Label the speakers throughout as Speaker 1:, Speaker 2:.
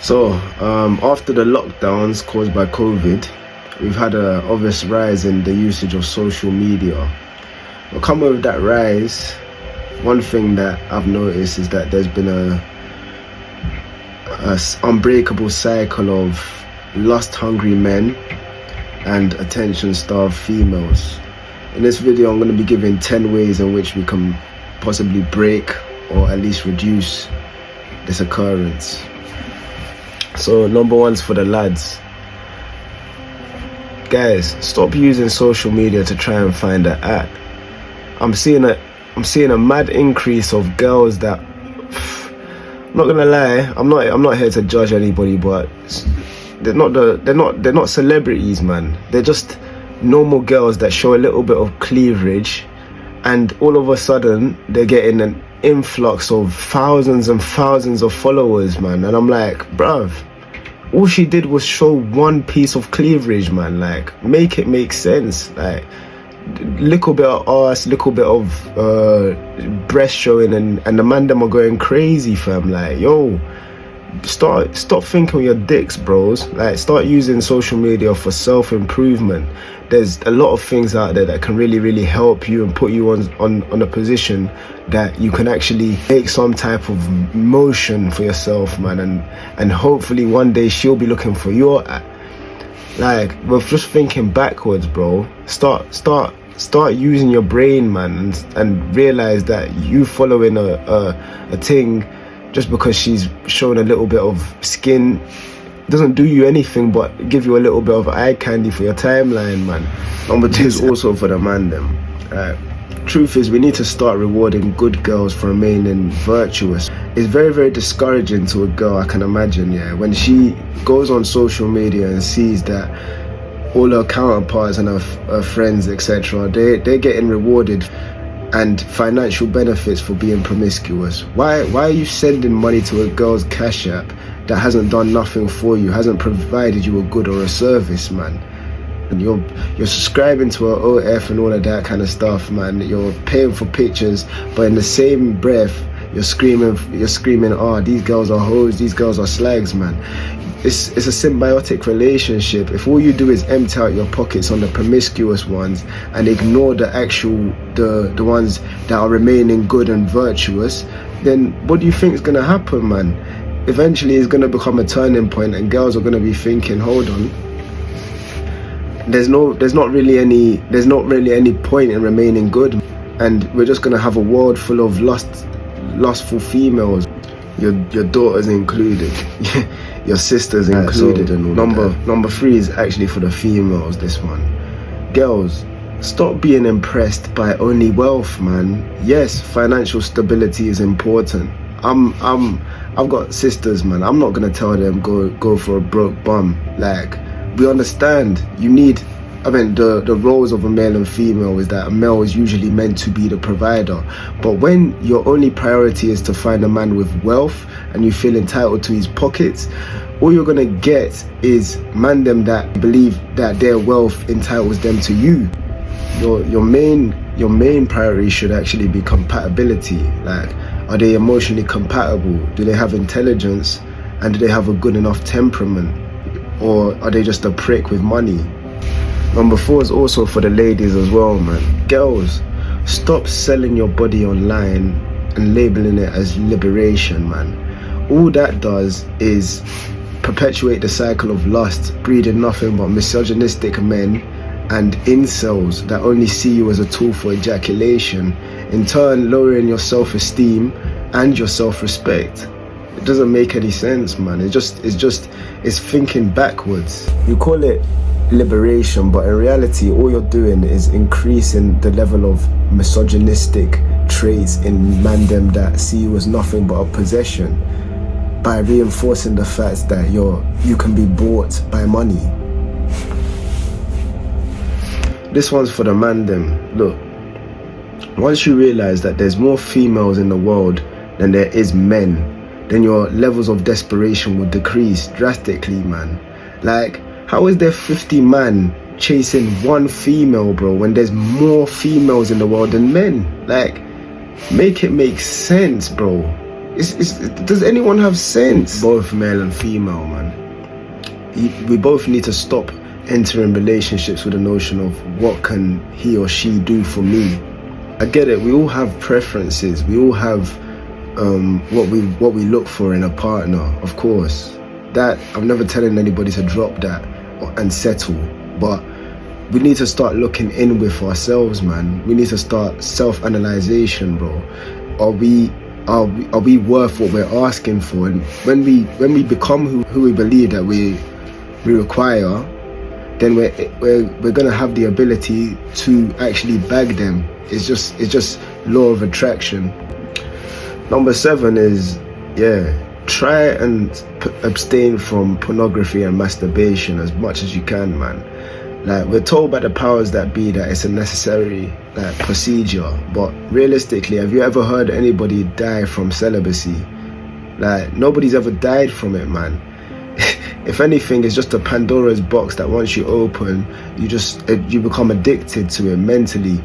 Speaker 1: So, after the lockdowns caused by COVID, we've had an obvious rise in the usage of social media. But coming with that rise, one thing that I've noticed is that there's been a unbreakable cycle of lust-hungry men and attention-starved females. In this video, I'm going to be giving 10 ways in which we can possibly break or at least reduce this occurrence. So number one's for the lads. Guys, stop using social media to try and find an act. I'm seeing a mad increase of girls that, I'm not gonna lie, I'm not here to judge anybody, but they're not celebrities, man. They're just normal girls that show a little bit of cleavage, and all of a sudden they're getting an influx of thousands and thousands of followers, man. And I'm like, bruv, all she did was show one piece of cleavage, man. Like, make it make sense. Like, little bit of ass, little bit of breast showing, and the man them are going crazy, fam. Like, yo, stop thinking with your dicks, bros. Like, start using social media for self-improvement. There's a lot of things out there that can really help you and put you on a position that you can actually make some type of motion for yourself, man, and hopefully one day she'll be looking for your act. Like, we're just thinking backwards, bro. Start using your brain, man, and realize that you following a thing just because she's showing a little bit of skin doesn't do you anything but give you a little bit of eye candy for your timeline, man. Number two is also for the man them. Truth is, we need to start rewarding good girls for remaining virtuous. It's very discouraging to a girl, I can imagine, yeah, when she goes on social media and sees that all her counterparts and her friends, etc., they're getting rewarded and financial benefits for being promiscuous. Why are you sending money to a girl's cash app that hasn't done nothing for you, hasn't provided you a good or a service, man? And you're subscribing to her OF and all of that kind of stuff, man. You're paying for pictures, but in the same breath you're screaming, oh, these girls are hoes, these girls are slags, man. It's a symbiotic relationship. If all you do is empty out your pockets on the promiscuous ones and ignore the ones that are remaining good and virtuous, then what do you think is gonna happen, man? Eventually it's gonna become a turning point and girls are gonna be thinking, hold on, there's not really any point in remaining good, and we're just gonna have a world full of lustful females, your daughters included, your sisters included, and all number three is actually for the females. This one, girls, stop being impressed by only wealth, man. Yes, financial stability is important. I've got sisters, man. I'm not gonna tell them go for a broke bum. Like, we understand you need, the roles of a male and female is that a male is usually meant to be the provider, but when your only priority is to find a man with wealth and you feel entitled to his pockets, all you're gonna get is man them that believe that their wealth entitles them to you. Your main priority should actually be compatibility. Like, are they emotionally compatible? Do they have intelligence? And do they have a good enough temperament? Or are they just a prick with money? Number four is also for the ladies as well, man. Girls, stop selling your body online and labeling it as liberation, man. All that does is perpetuate the cycle of lust, breeding nothing but misogynistic men and incels that only see you as a tool for ejaculation, in turn lowering your self-esteem and your self-respect. It doesn't make any sense, man. It's thinking backwards. You call it liberation, but in reality all you're doing is increasing the level of misogynistic traits in mandem that see you as nothing but a possession, by reinforcing the fact that you can be bought by money. This one's for the mandem. Look, once you realize that there's more females in the world than there is men, then your levels of desperation will decrease drastically, man. Like, how is there 50 men chasing one female, bro, when there's more females in the world than men? Like, make it make sense, bro. Does anyone have sense? Both male and female, man. We both need to stop entering relationships with the notion of what can he or she do for me. I get it. We all have preferences. We all have what we look for in a partner. Of course, that I'm never telling anybody to drop that and settle, but we need to start looking in with ourselves, man. We need to start self-analyzation, bro. Are we worth what we're asking for? And when we become who we believe that we require, then we're gonna have the ability to actually bag them. It's just law of attraction. Number 7 is, try and abstain from pornography and masturbation as much as you can, man. Like, we're told by the powers that be that it's a necessary procedure, but realistically, have you ever heard anybody die from celibacy? Like, nobody's ever died from it, man. If anything, it's just a Pandora's box that once you open, you become addicted to it mentally.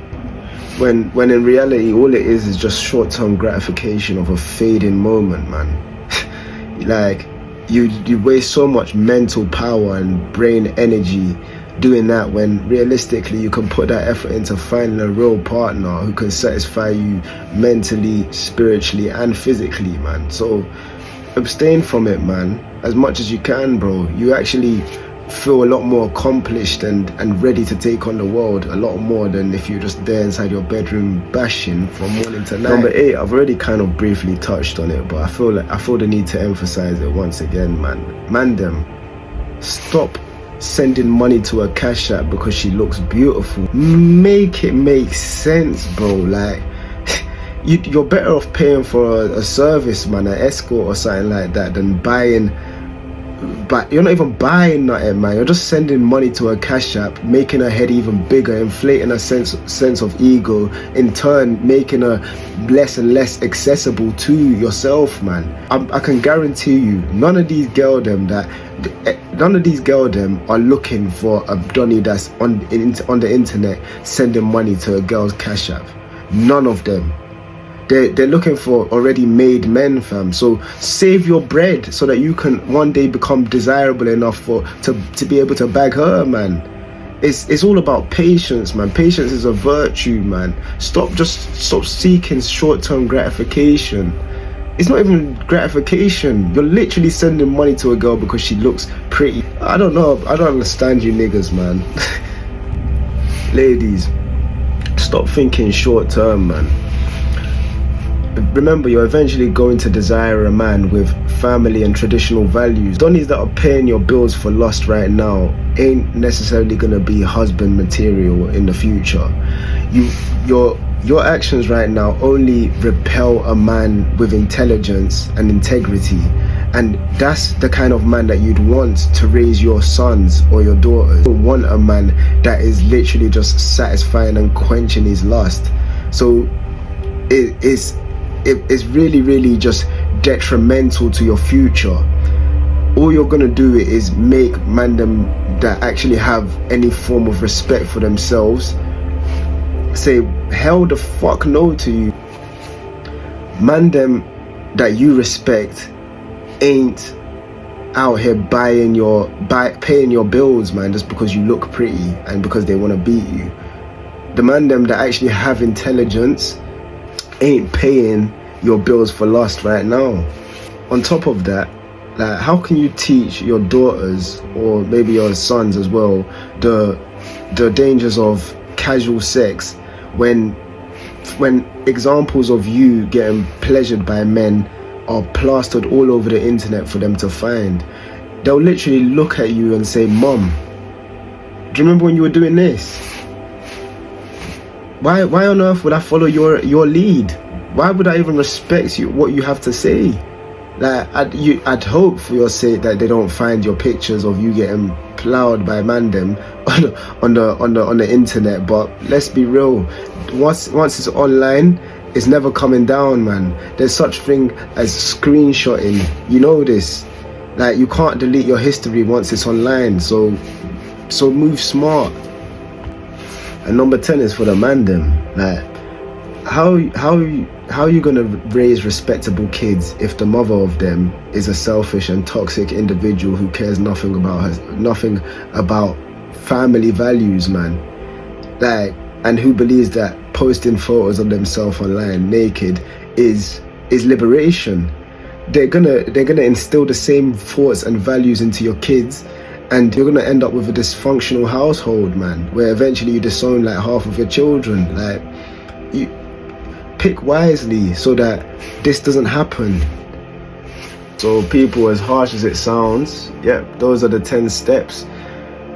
Speaker 1: When in reality, all it is just short-term gratification of a fading moment, man. Like, you waste so much mental power and brain energy doing that, when realistically you can put that effort into finding a real partner who can satisfy you mentally, spiritually, and physically, man. So abstain from it, man, as much as you can, bro. You actually feel a lot more accomplished and ready to take on the world, a lot more than if you're just there inside your bedroom bashing from morning to night. Number 8, I've already kind of briefly touched on it, but I feel the need to emphasize it once again, man. Them, stop sending money to a Cash App because she looks beautiful. Make it make sense, bro. Like, you're better off paying for a service, man, an escort or something like that, than buying. But you're not even buying nothing, man. You're just sending money to a Cash App, making her head even bigger, inflating her sense of ego, in turn making her less and less accessible to yourself, man. I can guarantee you, none of these girl them are looking for a donny that's on the internet sending money to a girl's Cash App. None of them. They're looking for already made men, fam. So save your bread so that you can one day become desirable enough to be able to bag her, man. It's all about patience, man. Patience is a virtue, man. Stop seeking short-term gratification. It's not even gratification. You're literally sending money to a girl because she looks pretty. I don't know. I don't understand you niggas, man. Ladies, stop thinking short-term, man. Remember, you're eventually going to desire a man with family and traditional values. Donnies that are paying your bills for lust right now ain't necessarily gonna be husband material in the future. Your actions right now only repel a man with intelligence and integrity, and that's the kind of man that you'd want to raise your sons or your daughters. You don't want a man that is literally just satisfying and quenching his lust. So it's really, really just detrimental to your future. All you're gonna do is make mandem that actually have any form of respect for themselves say hell the fuck no to you. Mandem that you respect ain't out here paying your bills, man, just because you look pretty and because they want to beat you. The mandem that actually have intelligence ain't paying your bills for lust right now. On top of that, like, how can you teach your daughters or maybe your sons as well the dangers of casual sex when examples of you getting pleasured by men are plastered all over the internet for them to find? They'll literally look at you and say, "Mom, do you remember when you were doing this? Why on earth would I follow your lead? Why would I even respect what you have to say?" Like, I'd hope for your sake that they don't find your pictures of you getting plowed by mandem on the internet. But let's be real, once it's online, it's never coming down, man. There's such thing as screenshotting. You know this. Like, you can't delete your history once it's online. So move smart. And number 10 is for the mandem. Like, how are you gonna raise respectable kids if the mother of them is a selfish and toxic individual who cares nothing about family values, man? Like, and who believes that posting photos of themselves online naked is liberation. They're gonna instill the same thoughts and values into your kids, and you're gonna end up with a dysfunctional household, man, where eventually you disown like half of your children. Like, you pick wisely so that this doesn't happen. So people, as harsh as it sounds, yeah, those are the 10 steps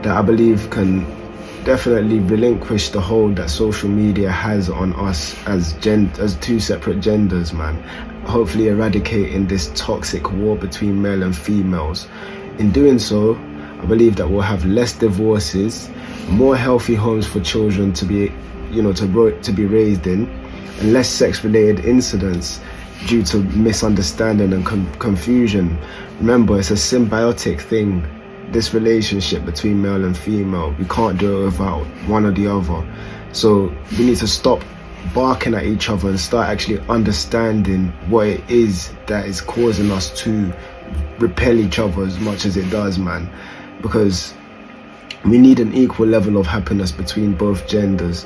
Speaker 1: that I believe can definitely relinquish the hold that social media has on us as two separate genders, man. Hopefully eradicating this toxic war between male and females. In doing so, I believe that we'll have less divorces, more healthy homes for children to be raised in, and less sex-related incidents due to misunderstanding and confusion. Remember, it's a symbiotic thing, this relationship between male and female. We can't do it without one or the other. So we need to stop barking at each other and start actually understanding what it is that is causing us to repel each other as much as it does, man. Because we need an equal level of happiness between both genders.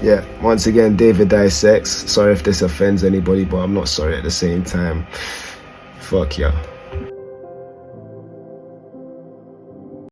Speaker 1: Yeah, once again, David Dissects. Sorry if this offends anybody, but I'm not sorry at the same time. Fuck yeah.